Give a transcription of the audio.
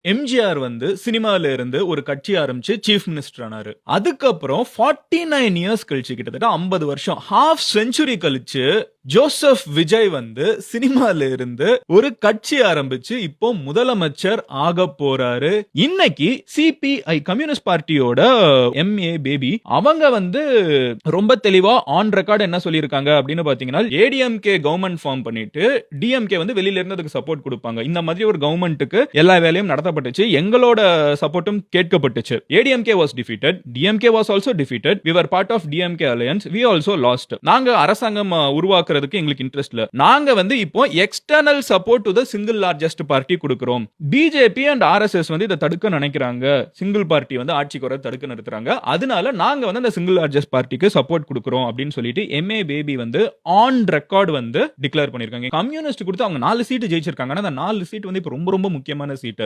எம்ஜிஆர் வந்து சினிமால இருந்து ஒரு கட்சி ஆரம்பிச்சு சீஃப் மினிஸ்டர் ஆனாரு. அதுக்கப்புறம் 49 இயர்ஸ் கழிச்சு கிட்டத்தட்ட 50 வருஷம், ஹால்ஃப் செஞ்சுரி கழிச்சு ஜோசப் விஜய் வந்து சினிமால இருந்து ஒரு கட்சி ஆரம்பிச்சு இப்போ முதலமைச்சர் ஆக போறாரு. இன்னைக்கு சிபிஐ கம்யூனிஸ்ட் பார்ட்டியோட எம்ஏ பேபி அவங்க வந்து ரொம்ப தெளிவா ஆன் ரெக்கார்ட் என்ன சொல்லியிருக்காங்க அப்படின்னு பாத்தீங்கன்னா, ஏடிஎம்கே கவர்மெண்ட் ஃபார்ம் பண்ணிட்டு டிஎம்கே வந்து வெளியில இருந்து அதுக்கு சப்போர்ட் கொடுப்பாங்க. இந்த மாதிரி ஒரு கவர்மெண்ட்டுக்கு எல்லா வேலையும் நடத்தப்பட்டுச்சு. எங்களோட சப்போர்ட்டும் கேட்கப்பட்டுச்சு. ADMK was defeated, DMK was also defeated. We were part of DMK alliance. We also lost. நாங்க அரசாங்கம் உருவாக்குறதுக்கு எங்களுக்கு இன்ட்ரெஸ்ட் இல்ல. நாங்க வந்து இப்போ external support to the single largest party கொடுக்கிறோம். பிஜேபி அண்ட் ஆர்எஸ்எஸ் வந்து இத தடுக்க நினைக்கிறாங்க. சிங்கிள் பார்ட்டி வந்து ஆட்சிக்கு வர தடுக்க நிறுத்துறாங்க. அதனால நாங்க வந்து அந்த சிங்கிள் லார்ஜஸ்ட் பார்ட்டிக்கு சப்போர்ட் கொடுக்கிறோம் அப்படின்னு சொல்லிட்டு எம்ஏ பேபி வந்து ஆன் ரெக்கார்ட் வந்து டிக்ளேர் பண்ணிருக்காங்க. கம்யூனிஸ்ட் கொடுத்து அவங்க 4 சீட் ஜெயிச்சிருக்காங்க. ஆனா அந்த 4 சீட் வந்து இப்ப ரொம்ப ரொம்ப முக்கியமான சீட்.